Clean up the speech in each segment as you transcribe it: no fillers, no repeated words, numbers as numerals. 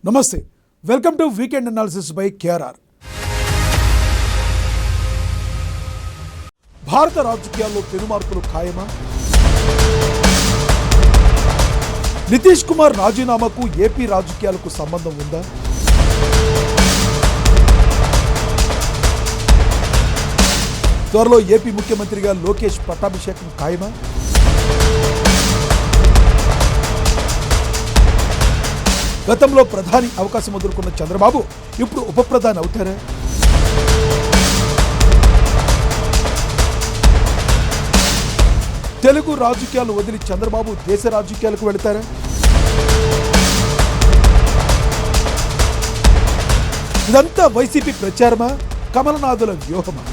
నమస్తే, welcome to weekend analysis by KRR. భారత రాజకీయాల్లో పెనుమార్పులు ఖాయమా? నితీష్ కుమార్ రాజీనామాకు ఏపీ రాజకీయాలకు సంబంధం ఉందా? త్వరలో ఏపీ ముఖ్యమంత్రిగా లోకేష్ పట్టాభిషేకం ఖాయమా? గతంలో ప్రధాని అవకాశం ఎదుర్కొన్న చంద్రబాబు ఇప్పుడు ఉప ప్రధాని అవుతారా? తెలుగు రాజకీయాలు వదిలి చంద్రబాబు దేశ రాజకీయాలకు వెళతారా? ఇదంతా వైసీపీ ప్రచారమా, కమలనాథుల వ్యూహమా?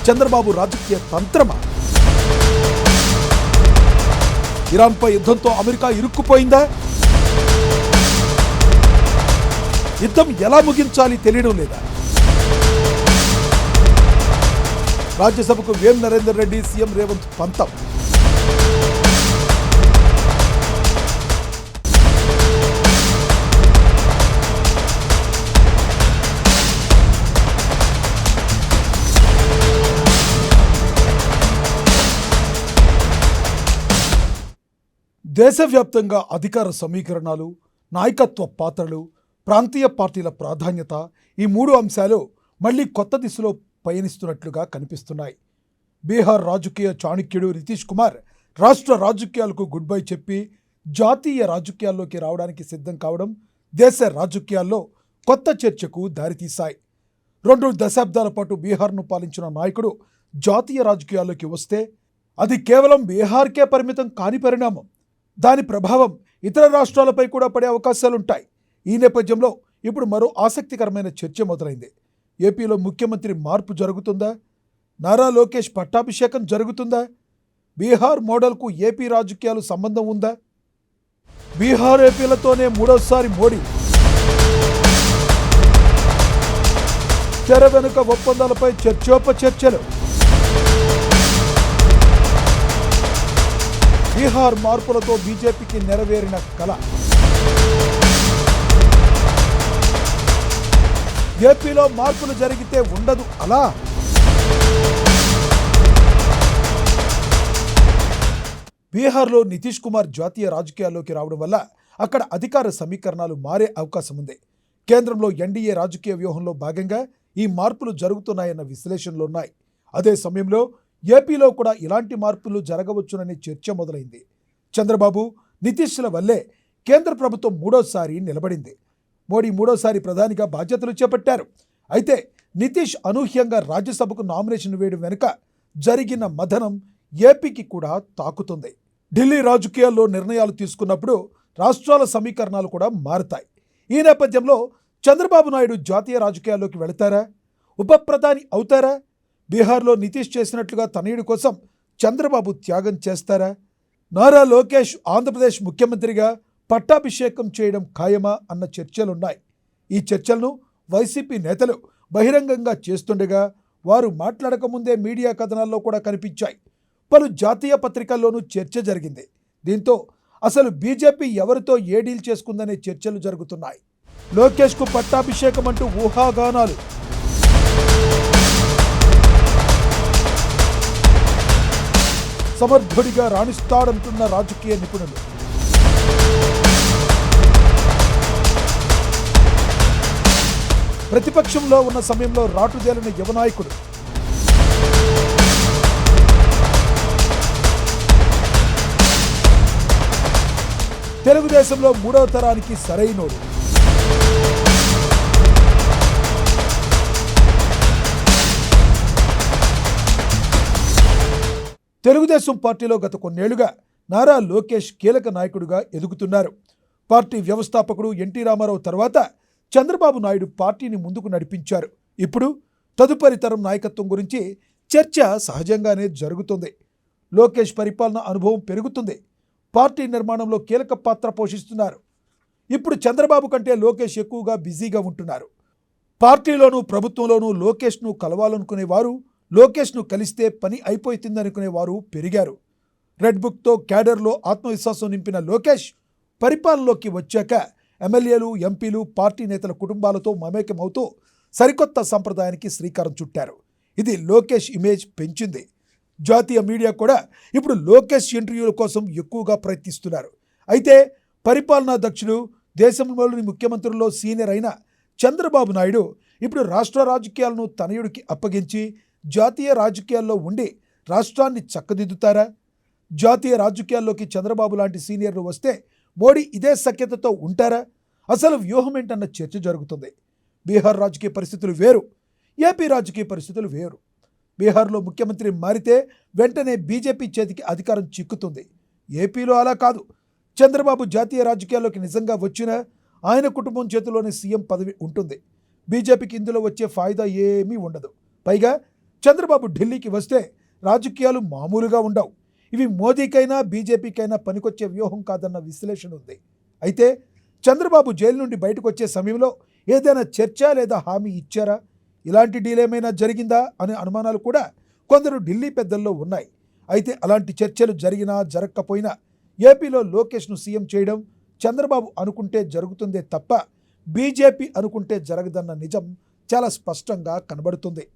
చంద్రబాబు రాజకీయ తంత్రమా? ఇరాన్పై యుద్ధంతో అమెరికా ఇరుక్కుపోయిందా? యుద్ధం ఎలా ముగించాలి తెలియడం లేదా? రాజ్యసభకు వేం నరేందర్ రెడ్డి, సీఎం రేవంత్ పంతం. దేశవ్యాప్తంగా అధికార సమీకరణాలు, నాయకత్వ పాత్రలు, ప్రాంతీయ పార్టీల ప్రాధాన్యత, ఈ మూడు అంశాలు మళ్లీ కొత్త దిశలో పయనిస్తున్నట్లుగా కనిపిస్తున్నాయి. బీహార్ రాజకీయ చాణక్యుడు నితీష్ కుమార్ రాష్ట్ర రాజకీయాలకు గుడ్ బై చెప్పి జాతీయ రాజకీయాల్లోకి రావడానికి సిద్ధం కావడం దేశ రాజకీయాల్లో కొత్త చర్చకు దారితీశాయి. 2 దశాబ్దాల పాటు బీహార్ను పాలించిన నాయకుడు జాతీయ రాజకీయాల్లోకి వస్తే అది కేవలం బీహార్కే పరిమితం కాని పరిణామం. దాని ప్రభావం ఇతర రాష్ట్రాలపై కూడా పడే అవకాశాలుంటాయి. ఈ నేపథ్యంలో ఇప్పుడు మరో ఆసక్తికరమైన చర్చ మొదలైంది. ఏపీలో ముఖ్యమంత్రి మార్పు జరుగుతుందా? నారా లోకేష్ పట్టాభిషేకం జరుగుతుందా? బీహార్ మోడల్కు ఏపీ రాజకీయాలు సంబంధం ఉందా? బీహార్ ఏపీలతోనే మూడోసారి మోడీ. తెర వెనుక ఒప్పందాలపై చర్చోపచర్చలు. బీహార్ మార్పులతో బీజేపీకి నెరవేరిన కల. ఏపీలో మార్పులు జరిగితే ఉండదు అలా. బీహార్లో నితీష్ కుమార్ జాతీయ రాజకీయాల్లోకి రావడం వల్ల అక్కడ అధికార సమీకరణాలు మారే అవకాశం ఉంది. కేంద్రంలో ఎన్డీఏ రాజకీయ వ్యూహంలో భాగంగా ఈ మార్పులు జరుగుతున్నాయన్న విశ్లేషణలున్నాయి. అదే సమయంలో ఏపీలో కూడా ఇలాంటి మార్పులు జరగవచ్చుననే చర్చ మొదలైంది. చంద్రబాబు, నితీష్ల వల్లే కేంద్ర ప్రభుత్వం మూడోసారి నిలబడింది. మోడీ మూడోసారి ప్రధానిగా బాధ్యతలు చేపట్టారు. అయితే నితీష్ అనూహ్యంగా రాజ్యసభకు నామినేషన్ వేయడం వెనుక జరిగిన మథనం ఏపీకి కూడా తాకుతుంది. ఢిల్లీ రాజకీయాల్లో నిర్ణయాలు తీసుకున్నప్పుడు రాష్ట్రాల సమీకరణాలు కూడా మారుతాయి. ఈ నేపథ్యంలో చంద్రబాబు నాయుడు జాతీయ రాజకీయాల్లోకి వెళతారా? ఉప ప్రధాని అవుతారా? బీహార్లో నితీష్ చేసినట్లుగా తనయుడి కోసం చంద్రబాబు త్యాగం చేస్తారా? నారా లోకేష్ ఆంధ్రప్రదేశ్ ముఖ్యమంత్రిగా పట్టాభిషేకం చేయడం ఖాయమా అన్న చర్చలున్నాయి. ఈ చర్చలను వైసీపీ నేతలు బహిరంగంగా చేస్తుండగా వారు మాట్లాడకముందే మీడియా కథనాల్లో కూడా కనిపించాయి. పలు జాతీయ పత్రికల్లోనూ చర్చ జరిగింది. దీంతో అసలు బీజేపీ ఎవరితో ఏ డీల్ చేసుకుందనే చర్చలు జరుగుతున్నాయి. లోకేష్కు పట్టాభిషేకం అంటూ ఊహాగానాలు. సమర్థుడిగా రాణిస్తాడంటున్న రాజకీయ నిపుణులు. ప్రతిపక్షంలో ఉన్న సమయంలో రాటుదేలిన యువనాయకుడు. తెలుగుదేశంలో 3వ తరానికి సరైనోడు. తెలుగుదేశం పార్టీలో గత కొన్నేళ్లుగా నారా లోకేష్ కీలక నాయకుడిగా ఎదుగుతున్నారు. పార్టీ వ్యవస్థాపకుడు ఎన్టీ రామారావు తర్వాత చంద్రబాబు నాయుడు పార్టీని ముందుకు నడిపించారు. ఇప్పుడు తదుపరి తరం నాయకత్వం గురించి చర్చ సహజంగానే జరుగుతుంది. లోకేష్ పరిపాలన అనుభవం పెరుగుతుంది. పార్టీ నిర్మాణంలో కీలక పాత్ర పోషిస్తున్నారు. ఇప్పుడు చంద్రబాబు కంటే లోకేష్ ఎక్కువగా బిజీగా ఉంటున్నారు. పార్టీలోనూ ప్రభుత్వంలోనూ లోకేష్ను కలవాలనుకునేవారు, లోకేష్ను కలిస్తే పని అయిపోతుందనుకునేవారు పెరిగారు. రెడ్ బుక్తో క్యాడర్లో ఆత్మవిశ్వాసం నింపిన లోకేష్ పరిపాలనలోకి వచ్చాక ఎమ్మెల్యేలు, ఎంపీలు, పార్టీ నేతల కుటుంబాలతో మమేకమవుతూ సరికొత్త సంప్రదాయానికి శ్రీకారం చుట్టారు. ఇది లోకేష్ ఇమేజ్ పెంచింది. జాతీయ మీడియా కూడా ఇప్పుడు లోకేష్ ఇంటర్వ్యూల కోసం ఎక్కువగా ప్రయత్నిస్తున్నారు. అయితే పరిపాలనా దక్షుడు, దేశంలోని ముఖ్యమంత్రుల్లో సీనియర్ అయిన చంద్రబాబు నాయుడు ఇప్పుడు రాష్ట్ర రాజకీయాలను తనయుడికి అప్పగించి జాతీయ రాజకీయాల్లో ఉండి రాష్ట్రాన్ని చక్కదిద్దుతారా? జాతీయ రాజకీయాల్లోకి చంద్రబాబు లాంటి సీనియర్లు వస్తే మోడీ ఇదే సఖ్యతతో ఉంటారా? అసలు వ్యూహం ఏంటన్న చర్చ జరుగుతుంది. బీహార్ రాజకీయ పరిస్థితులు వేరు, ఏపీ రాజకీయ పరిస్థితులు వేరు. బీహార్లో ముఖ్యమంత్రి మారితే వెంటనే బీజేపీ చేతికి అధికారం చిక్కుతుంది. ఏపీలో అలా కాదు. చంద్రబాబు జాతీయ రాజకీయాల్లోకి నిజంగా వచ్చినా ఆయన కుటుంబం చేతిలోని సీఎం పదవి ఉంటుంది. బీజేపీకి ఇందులో వచ్చే ఫాయిదా ఏమీ ఉండదు. పైగా చంద్రబాబు ఢిల్లీకి వస్తే రాజకీయాలు మామూలుగా ఉండవు. ఇవి మోదీకైనా బీజేపీకైనా పనికొచ్చే వ్యూహం కాదన్న విశ్లేషణ ఉంది. అయితే చంద్రబాబు జైలు నుండి బయటకు వచ్చే సమయంలో ఏదైనా చర్చ లేదా హామీ ఇచ్చారా? ఇలాంటి డీల్ ఏమైనా జరిగిందా అనే అనుమానాలు కూడా కొందరు ఢిల్లీ పెద్దల్లో ఉన్నాయి. అయితే అలాంటి చర్చలు జరిగినా జరగకపోయినా ఏపీలో లోకేష్ను సీఎం చేయడం చంద్రబాబు అనుకుంటే జరుగుతుందే తప్ప బీజేపీ అనుకుంటే జరగదన్న నిజం చాలా స్పష్టంగా కనబడుతుంది.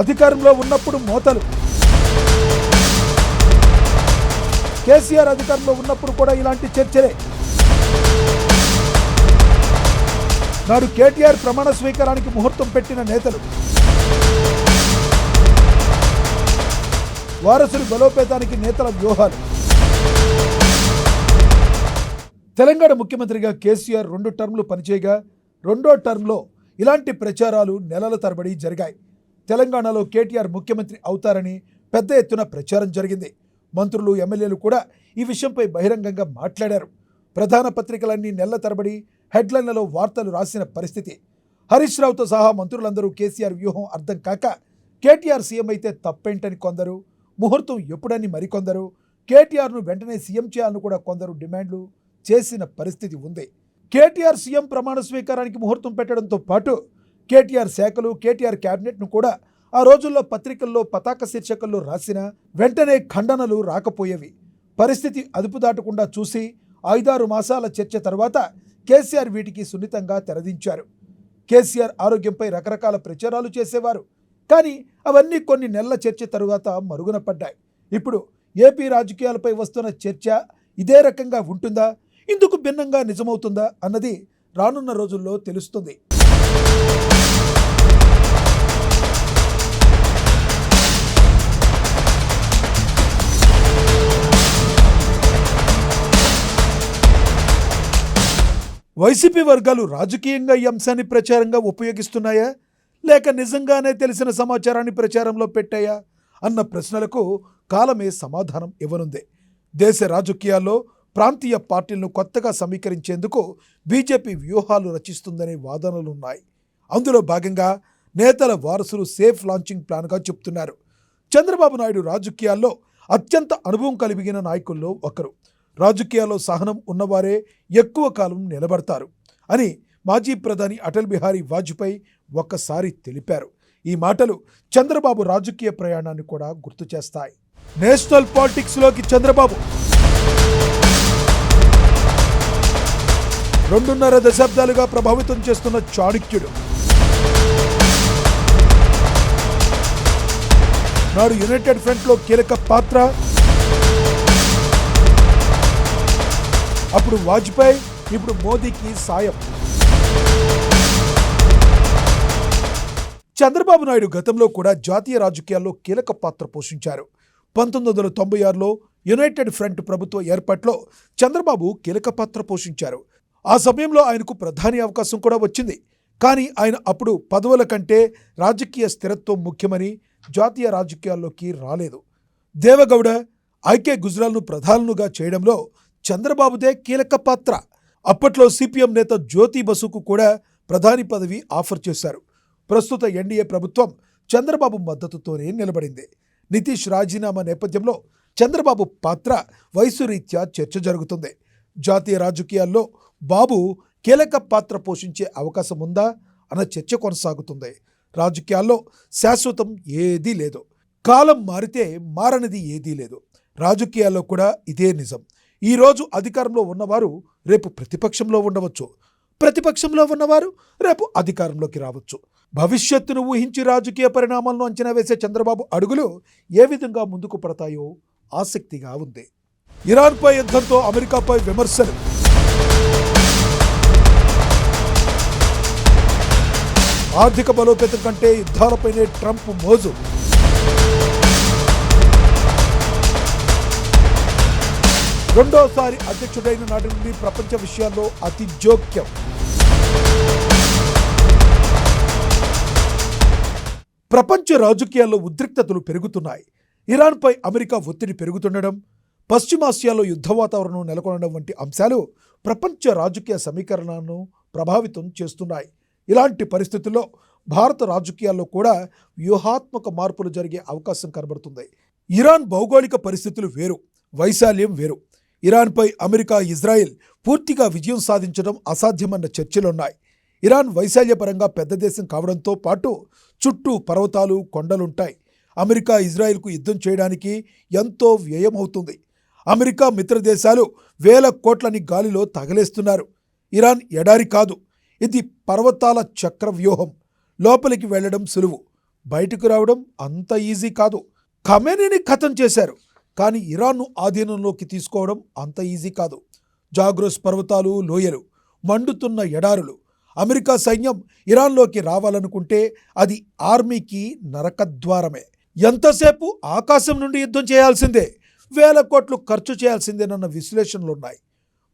అధికారంలో ఉన్నప్పుడు మోతలు, కేసీఆర్ అధికారంలో ఉన్నప్పుడు కూడా ఇలాంటి చర్చలే. నాడు కేటీఆర్ ప్రమాణ స్వీకారానికి ముహూర్తం పెట్టిన నేతలు, వారసుడి బలోపేతానికి నేతల వ్యూహాలు. తెలంగాణ ముఖ్యమంత్రిగా కేసీఆర్ 2 టర్మ్లు పనిచేయగా 2వ టర్మ్లో ఇలాంటి ప్రచారాలు నెలల తరబడి జరిగాయి. తెలంగాణలో కేటీఆర్ ముఖ్యమంత్రి అవుతారని పెద్ద ఎత్తున ప్రచారం జరిగింది. మంత్రులు, ఎమ్మెల్యేలు కూడా ఈ విషయంపై బహిరంగంగా మాట్లాడారు. ప్రధాన పత్రికలన్నీ నెలల తరబడి హెడ్లైన్లలో వార్తలు రాసిన పరిస్థితి. హరీష్ రావుతో సహా మంత్రులందరూ కేసీఆర్ వ్యూహం అర్థం కాక కేటీఆర్ సీఎం అయితే తప్పేంటని కొందరు, ముహూర్తం ఎప్పుడని మరికొందరు, కేటీఆర్ను వెంటనే సీఎం చేయాలని కూడా కొందరు డిమాండ్లు చేసిన పరిస్థితి ఉంది. కేటీఆర్ సీఎం ప్రమాణ స్వీకారానికి ముహూర్తం పెట్టడంతో పాటు కేటీఆర్ శాఖలు, కేటీఆర్ క్యాబినెట్ను కూడా ఆ రోజుల్లో పత్రికల్లో పతాక శీర్షికల్లో రాసిన వెంటనే ఖండనలు రాకపోయేవి. పరిస్థితి అదుపు దాటకుండా చూసి 5-6 మాసాల చర్చ తర్వాత కేసీఆర్ వీటికి సున్నితంగా తెరదించారు. కేసీఆర్ ఆరోగ్యంపై రకరకాల ప్రచారాలు చేసేవారు. కానీ అవన్నీ కొన్ని నెలల చర్చ తరువాత మరుగున పడ్డాయి. ఇప్పుడు ఏపీ రాజకీయాలపై వస్తున్న చర్చ ఇదే రకంగా ఉంటుందా, ఇందుకు భిన్నంగా నిజమవుతుందా అన్నది రానున్న రోజుల్లో తెలుస్తుంది. వైసీపీ వర్గాలు రాజకీయంగా ఈ అంశాన్ని ప్రచారంగా ఉపయోగిస్తున్నాయా, లేక నిజంగానే తెలిసిన సమాచారాన్ని ప్రచారంలో పెట్టాయా అన్న ప్రశ్నలకు కాలమే సమాధానం ఇవ్వనుంది. దేశ రాజకీయాల్లో ప్రాంతీయ పార్టీలను కొత్తగా సమీకరించేందుకు బీజేపీ వ్యూహాలు రచిస్తుందనే వాదనలున్నాయి. అందులో భాగంగా నేతల వారసులు సేఫ్ లాంచింగ్ ప్లాన్గా చెప్తున్నారు. చంద్రబాబు నాయుడు రాజకీయాల్లో అత్యంత అనుభవం కలిగిన నాయకుల్లో ఒకరు. రాజకీయాల్లో సహనం ఉన్నవారే ఎక్కువ కాలం నిలబడతారు అని మాజీ ప్రధాని అటల్ బిహారీ వాజ్పేయి ఒక్కసారి తెలిపారు. ఈ మాటలు చంద్రబాబు రాజకీయ ప్రయాణాన్ని కూడా గుర్తు చేస్తాయి. నేషనల్ పాలిటిక్స్లోకి చంద్రబాబు 2.5 దశాబ్దాలుగా ప్రభావితం చేస్తున్న చాణక్యుడు. నాడు యునైటెడ్ ఫ్రంట్లో కీలక పాత్ర. అప్పుడు వాజ్పేయి, ఇప్పుడు మోదీకి సాయం. చంద్రబాబు నాయుడు గతంలో కూడా జాతీయ రాజకీయాల్లో కీలక పాత్ర పోషించారు. 1996లో యునైటెడ్ ఫ్రంట్ ప్రభుత్వ ఏర్పాటులో చంద్రబాబు కీలక పాత్ర పోషించారు. ఆ సమయంలో ఆయనకు ప్రధాని అవకాశం కూడా వచ్చింది. కానీ ఆయన అప్పుడు పదవుల కంటే రాజకీయ స్థిరత్వం ముఖ్యమని జాతీయ రాజకీయాల్లోకి రాలేదు. దేవగౌడ, ఐకే గుజ్రాల్ను ప్రధానులుగా చేయడంలో చంద్రబాబుదే కీలక పాత్ర. అప్పట్లో సిపిఎం నేత జ్యోతి బసుకు కూడా ప్రధాని పదవి ఆఫర్ చేశారు. ప్రస్తుత ఎన్డీఏ ప్రభుత్వం చంద్రబాబు మద్దతుతోనే నిలబడింది. నితీష్ రాజీనామా నేపథ్యంలో చంద్రబాబు పాత్ర వయసు రీత్యా చర్చ జరుగుతుంది. జాతీయ రాజకీయాల్లో బాబు కీలక పాత్ర పోషించే అవకాశం ఉందా అన్న చర్చ కొనసాగుతుంది. రాజకీయాల్లో శాశ్వతం ఏదీ లేదు. కాలం మారితే మారనిది ఏదీ లేదు. రాజకీయాల్లో కూడా ఇదే నిజం. ఈరోజు అధికారంలో ఉన్నవారు రేపు ప్రతిపక్షంలో ఉండవచ్చు. ప్రతిపక్షంలో ఉన్నవారు రేపు అధికారంలోకి రావచ్చు. భవిష్యత్తును ఊహించి రాజకీయ పరిణామాలను అంచనా వేసే చంద్రబాబు అడుగులు ఏ విధంగా ముందుకు పడతాయో ఆసక్తిగా ఉంది. ఇరాన్పై యుద్ధంతో అమెరికాపై విమర్శలు. ఆర్థిక బలోపేతం కంటే యుద్ధాలపైనే ట్రంప్ మోజు. రెండోసారి అధ్యక్షుడైన నాటి నుండి ప్రపంచ విషయాల్లో అతి జోక్యం. ప్రపంచ రాజకీయాల్లో ఉద్రిక్తతలు పెరుగుతున్నాయి. ఇరాన్పై అమెరికా ఒత్తిడి పెరుగుతుండడం, పశ్చిమాసియాలో యుద్ధ వాతావరణం నెలకొనడం వంటి అంశాలు ప్రపంచ రాజకీయ సమీకరణను ప్రభావితం చేస్తున్నాయి. ఇలాంటి పరిస్థితుల్లో భారత రాజకీయాల్లో కూడా వ్యూహాత్మక మార్పులు జరిగే అవకాశం కనబడుతుంది. ఇరాన్ భౌగోళిక పరిస్థితులు వేరు, వైశాల్యం వేరు. ఇరాన్పై అమెరికా, ఇజ్రాయెల్ పూర్తిగా విజయం సాధించడం అసాధ్యమన్న చర్చలున్నాయి. ఇరాన్ వైశాల్యపరంగా పెద్ద దేశం కావడంతో పాటు చుట్టూ పర్వతాలు, కొండలుంటాయి. అమెరికా, ఇజ్రాయెల్కు యుద్ధం చేయడానికి ఎంతో వ్యయమవుతుంది. అమెరికా మిత్ర దేశాలు వేల కోట్లని గాలిలో తగలేస్తున్నారు. ఇరాన్ ఎడారి కాదు, ఇది పర్వతాల చక్రవ్యూహం. లోపలికి వెళ్లడం సులువు, బయటకు రావడం అంత ఈజీ కాదు. ఖమేనీని ఖతం చేశారు, కానీ ఇరాన్ను ఆధీనంలోకి తీసుకోవడం అంత ఈజీ కాదు. జాగ్రోస్ పర్వతాలు, లోయలు, మండుతున్న ఎడారులు. అమెరికా సైన్యం ఇరాన్లోకి రావాలనుకుంటే అది ఆర్మీకి నరకద్వారమే. ఎంతసేపు ఆకాశం నుండి యుద్ధం చేయాల్సిందే, వేల కోట్లు ఖర్చు చేయాల్సిందేనన్న విశ్లేషణలున్నాయి.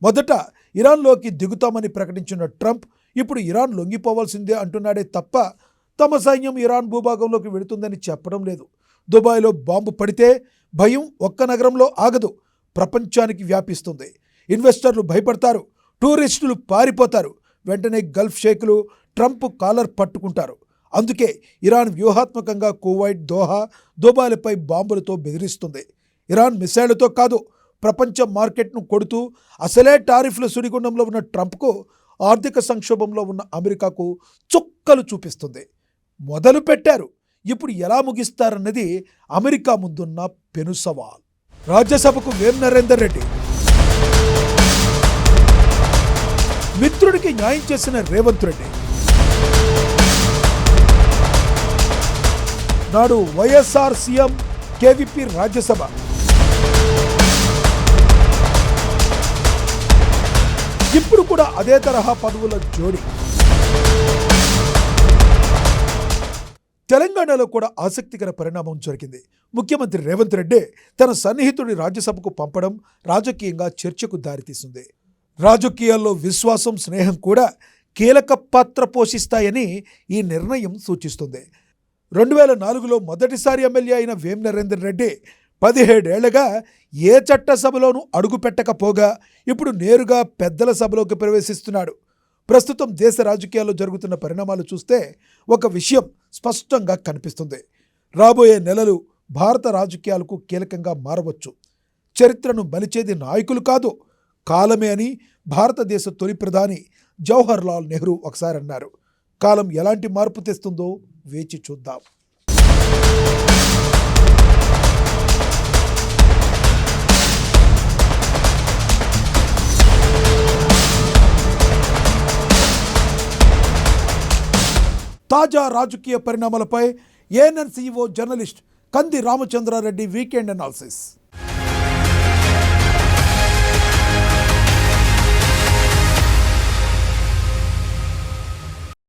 మొదట ఇరాన్లోకి దిగుతామని ప్రకటించిన ట్రంప్ ఇప్పుడు ఇరాన్ లొంగిపోవాల్సిందే అంటున్నాడే తప్ప తమ సైన్యం ఇరాన్ భూభాగంలోకి వెళుతుందని చెప్పడం లేదు. దుబాయ్లో బాంబు పడితే భయం ఒక్క నగరంలో ఆగదు, ప్రపంచానికి వ్యాపిస్తుంది. ఇన్వెస్టర్లు భయపడతారు, టూరిస్టులు పారిపోతారు. వెంటనే గల్ఫ్ షేకులు ట్రంప్ కాలర్ పట్టుకుంటారు. అందుకే ఇరాన్ వ్యూహాత్మకంగా కువైట్, దోహా, దుబాయ్లపై బాంబులతో బెదిరిస్తుంది. ఇరాన్ మిసైళ్లతో కాదు, ప్రపంచ మార్కెట్ను కొడుతూ అసలే టారిఫ్ల సుడిగుండంలో ఉన్న ట్రంప్కు ఆర్థిక సంక్షోభంలో ఉన్న అమెరికాకు చుక్కలు చూపిస్తుంది. మొదలు పెట్టారు, ఇప్పుడు ఎలా ముగిస్తారన్నది అమెరికా ముందున్న పెను సవాల్. రాజ్యసభకు వేం నరేందర్ రెడ్డి. మిత్రుడికి న్యాయం చేసిన రేవంత్ రెడ్డి. నాడు వైఎస్ఆర్ సీఎం, కేవీపీ రాజ్యసభ. ఇప్పుడు కూడా అదే తరహా పదవుల జోడి. తెలంగాణలో కూడా ఆసక్తికర పరిణామం జరిగింది. ముఖ్యమంత్రి రేవంత్ రెడ్డి తన సన్నిహితుడి రాజ్యసభకు పంపడం రాజకీయంగా చర్చకు దారితీసింది. రాజకీయాల్లో విశ్వాసం, స్నేహం కూడా కీలక పాత్ర పోషిస్తాయని ఈ నిర్ణయం సూచిస్తుంది. 2004లో మొదటిసారి ఎమ్మెల్యే అయిన వేం నరేందర్ రెడ్డి 17 ఏళ్లుగా ఏ చట్టసభలోనూ అడుగు పెట్టకపోగా ఇప్పుడు నేరుగా పెద్దల సభలోకి ప్రవేశిస్తున్నాడు. ప్రస్తుతం దేశ రాజకీయాల్లో జరుగుతున్న పరిణామాలు చూస్తే ఒక విషయం స్పష్టంగా కనిపిస్తుంది. రాబోయే నెలలు భారత రాజకీయాలకు కీలకంగా మారవచ్చు. చరిత్రను మలిచేది నాయకులు కాదు, కాలమే అని భారతదేశ తొలి ప్రధాని జవహర్ లాల్ నెహ్రూ ఒకసారి అన్నారు. కాలం ఎలాంటి మార్పు తెస్తుందో వేచి చూద్దాం. తాజా రాజకీయ పరిణామాలపై ఏఎన్ఎన్ CEO జర్నలిస్ట్ కంది రామచంద్రారెడ్డి వీకెండ్ అనాలిసిస్.